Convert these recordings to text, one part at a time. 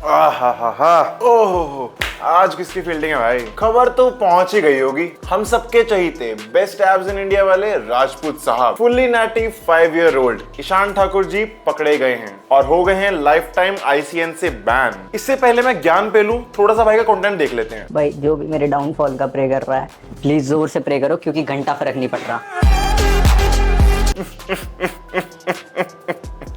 आहा, ओह, आज किसकी फील्डिंग है भाई। खबर तो पहुंच ही गई होगी। हम सबके चहीते बेस्ट एब्स इन इंडिया वाले राजपूत साहब fully natty 5 year old Ishaan Thakur ji पकड़े गए हैं और हो गए हैं लाइफ टाइम ICN से बैन। इससे पहले मैं ज्ञान पे लूं, थोड़ा सा भाई का कंटेंट देख लेते हैं। भाई जो भी मेरे डाउनफॉल का प्रे कर रहा है प्लीज जोर से प्रे करो, क्योंकि घंटा फर्क नहीं पड़ रहा।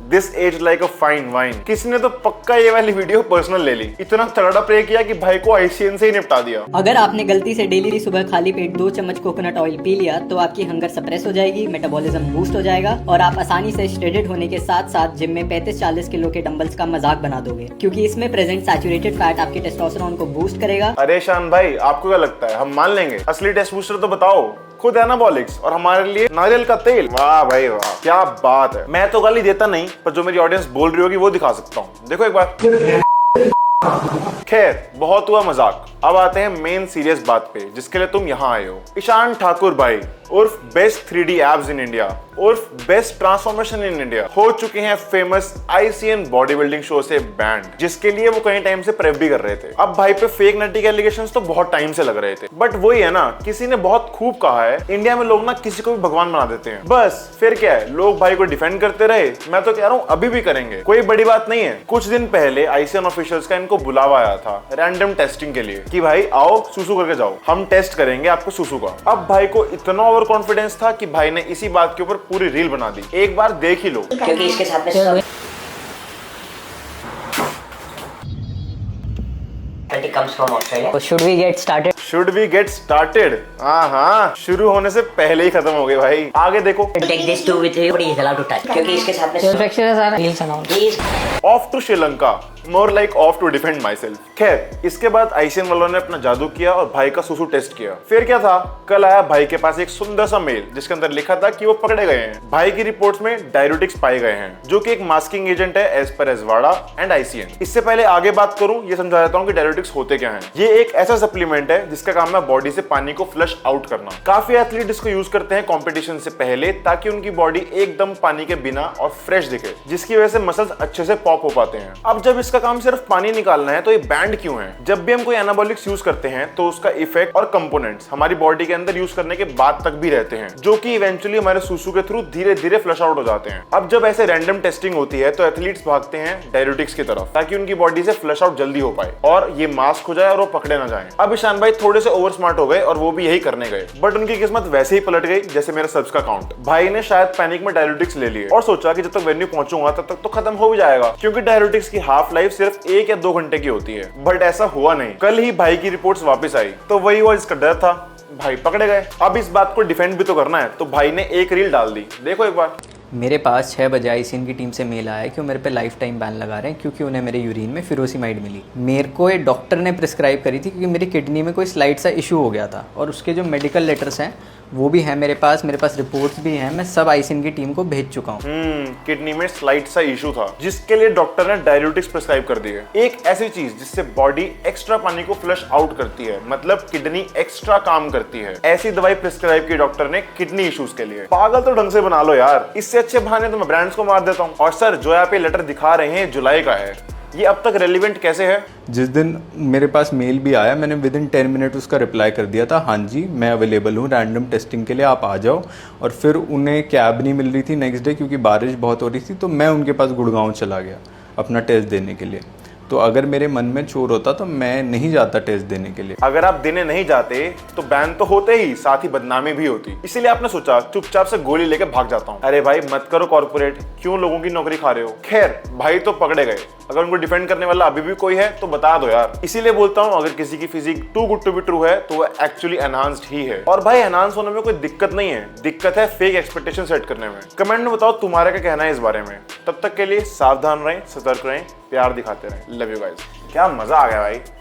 This age like a fine wine. किसी ने तो पक्का ये वाली वीडियो पर्सनल ले ली। इतना तगड़ा प्रे किया कि भाई को ICN से ही निपटा दिया। अगर आपने गलती से डेली सुबह खाली पेट 2 चम्मच कोकोनट ऑयल पी लिया तो आपकी हंगर सप्रेस हो जाएगी, मेटाबॉलिज्म बूस्ट हो जाएगा और आप आसानी से श्रेडेड होने के साथ साथ जिम में 35-40 किलो के डंबल्स का मजाक बना दोगे, क्योंकि इसमें प्रेजेंट सैचुरेटेड फैट आपके टेस्टोस्टेरोन को बूस्ट करेगा। अरे शान भाई, आपको क्या लगता है हम मान लेंगे? असली टेस्ट बूस्टर तो बताओ। खुद एनाबॉलिक्स और हमारे लिए नारियल का तेल। वाह भाई वाह, क्या बात है। मैं तो गाली देता नहीं, पर जो मेरी ऑडियंस बोल रही होगी वो दिखा सकता हूँ। देखो एक बार। खैर, बहुत हुआ मजाक। अब आते हैं मेन सीरियस बात पे, जिसके लिए तुम यहाँ आए हो। ईशान ठाकुर भाई उर्फ best 3D abs in India उर्फ बेस्ट ट्रांसफॉर्मेशन इन इंडिया हो चुके हैं famous ICN body building show से बैंड, जिसके लिए वो कई टाइम से प्रेप भी कर रहे थे। अब भाई पे फेक नटी के एलिगेशंस तो बहुत टाइम से लग रहे थे, बट वही है ना, किसी ने बहुत खूब कहा है, इंडिया में लोग ना किसी को भी भगवान बना देते हैं। बस फिर क्या है, लोग भाई को डिफेंड करते रहे। मैं तो कह रहा हूँ अभी भी करेंगे, कोई बड़ी बात नहीं है। कुछ दिन पहले ICN ऑफिशियल्स का इनको बुलावा आया था रैंडम टेस्टिंग के लिए कि भाई आओ सुसु करके जाओ, हम टेस्ट करेंगे आपको सुसु का। अब भाई को इतना ओवर कॉन्फिडेंस था कि भाई ने इसी बात के ऊपर पूरी रील बना दी। एक बार देख ही लो, क्योंकि इसके साथ में comes from Australia. So should we get started? Should we get started? हाँ, शुरू होने से पहले ही खत्म हो गए भाई। आगे देखो। Take this two with you, but he is allowed to touch. क्योंकि इसके साथ में Off to Sri Lanka, more like off to defend myself. खैर, इसके बाद ICN वालों ने अपना जादू किया और भाई का सुसु टेस्ट किया। फिर क्या था, कल आया भाई के पास एक सुंदर सा मेल, जिसके अंदर लिखा था कि वो पकड़े गए हैं। भाई की रिपोर्ट्स में डायरेटिक्स पाए गए हैं, जो कि एक मास्किंग एजेंट है एज पर एजवाड़ा एंड ICN। इससे पहले आगे बात करूं, ये समझा देता हूं कि डायरेटिक्स होते क्या हैं। ये एक ऐसा सप्लीमेंट है जिसका काम है बॉडी से पानी को फ्लश आउट करना। काफी एथलीट इसको यूज करते हैं कॉम्पिटिशन से पहले, ताकि उनकी बॉडी एकदम पानी के बिना और फ्रेश दिखे, जिसकी वजह से मसल्स अच्छे से पॉप हो पाते हैं। अब जब इसका काम सिर्फ पानी निकालना है तो ये बैंड क्यों है? जब भी हम कोई एनाबॉलिक्स यूज करते हैं तो उसका इफेक्ट और कंपोनेंट्स हमारी बॉडी के अंदर यूज करने के बाद तक भी रहते हैं, जो कि इवेंचुअली हमारे सुसु के थ्रू धीरे धीरे फ्लश आउट हो जाते हैं। अब जब ऐसे रैंडम टेस्टिंग होती है तो एथलीट्स भागते हैं डायरेटिक्स की तरफ, ताकि उनकी बॉडी से फ्लश आउट जल्दी हो पाए और ये मास्क हो जाए और वो पकड़े ना जाए। अब ईशान भाई थोड़े से ओवर स्मार्ट हो गए और वो भी यही करने गए, बट उनकी किस्मत वैसे ही पलट गई जैसे मेरे सब्स का काउंट। भाई ने शायद पैनिक में डायरेटिक्स ले लिए और सोचा कि जब तक वेन्यू पहुंचूंगा तब तक तो खत्म हो भी जाएगा, क्योंकि डायरेटिक्स की हाफ लाइफ सिर्फ 1 या 2 घंटे की होती है। बट ऐसा हुआ नहीं। कल ही भाई की रिपोर्ट्स वापस आई तो वही हुआ जिसका डर था, भाई पकड़े गए। अब इस बात को डिफेंड भी तो करना है, तो भाई ने एक रील डाल दी, देखो एक बार। मेरे पास 6 बजे ICN की टीम से मेल आया कि वो मेरे पे लाइफ टाइम बैन लगा रहे हैं, क्योंकि उन्हें मेरे यूरिन में फिरोसिमाइड मिली। मेरे को एक डॉक्टर ने प्रिस्क्राइब करी थी, क्योंकि मेरी किडनी में कोई स्लाइड सा इशू हो गया था, और उसके जो मेडिकल लेटर्स हैं वो भी हैं मेरे पास रिपोर्ट्स भी हैं। मैं सब ICN की टीम को भेज चुका हूँ। किडनी में स्लाइड सा इशू था, जिसके लिए डॉक्टर ने डायरेटिक्स प्रिस्क्राइब कर दिए। एक ऐसी चीज जिससे बॉडी एक्स्ट्रा पानी को फ्लश आउट करती है, मतलब किडनी एक्स्ट्रा काम करती है। ऐसी दवाई प्रिस्क्राइब की डॉक्टर ने किडनी इश्यूज के लिए। पागल तो ढंग से बना लो यार, इससे अच्छे बहाने तो मैं ब्रांड्स को मार देता हूँ। और सर, जो आप ये लेटर दिखा रहे हैं जुलाई का है, ये अब तक रेलिवेंट कैसे है? जिस दिन मेरे पास मेल भी आया, मैंने विद इन 10 मिनट उसका रिप्लाई कर दिया था, हाँ जी मैं अवेलेबल हूँ रैंडम टेस्टिंग के लिए, आप आ जाओ। और फिर उन्हें कैब नहीं मिल रही थी नेक्स्ट डे, क्योंकि बारिश बहुत हो रही थी, तो मैं उनके पास गुड़गांव चला गया अपना टेस्ट देने के लिए। तो अगर मेरे मन में चोर होता तो मैं नहीं जाता टेस्ट देने के लिए। अगर आप देने नहीं जाते तो बैन तो होते ही, साथ ही बदनामी भी होती। इसीलिए आपने सोचा चुपचाप से गोली लेके भाग जाता हूँ। अरे भाई मत करो कॉर्पोरेट, क्यों लोगों की नौकरी खा रहे हो? खैर, भाई तो पकड़े गए। अगर उनको डिफेंड करने वाला अभी भी कोई है तो बता दो यार। इसीलिए बोलता हूँ, अगर किसी की physique too good to be true है तो वो एक्चुअली एनहांस्ड ही है। और भाई एनहांस होने में कोई दिक्कत नहीं है, दिक्कत है फेक एक्सपेक्टेशन सेट करने में। कमेंट में बताओ तुम्हारा क्या कहना है इस बारे में। तब तक के लिए सावधान रहें, सतर्क रहें, प्यार दिखाते रहें। Love you guys. क्या मजा आ गया भाई।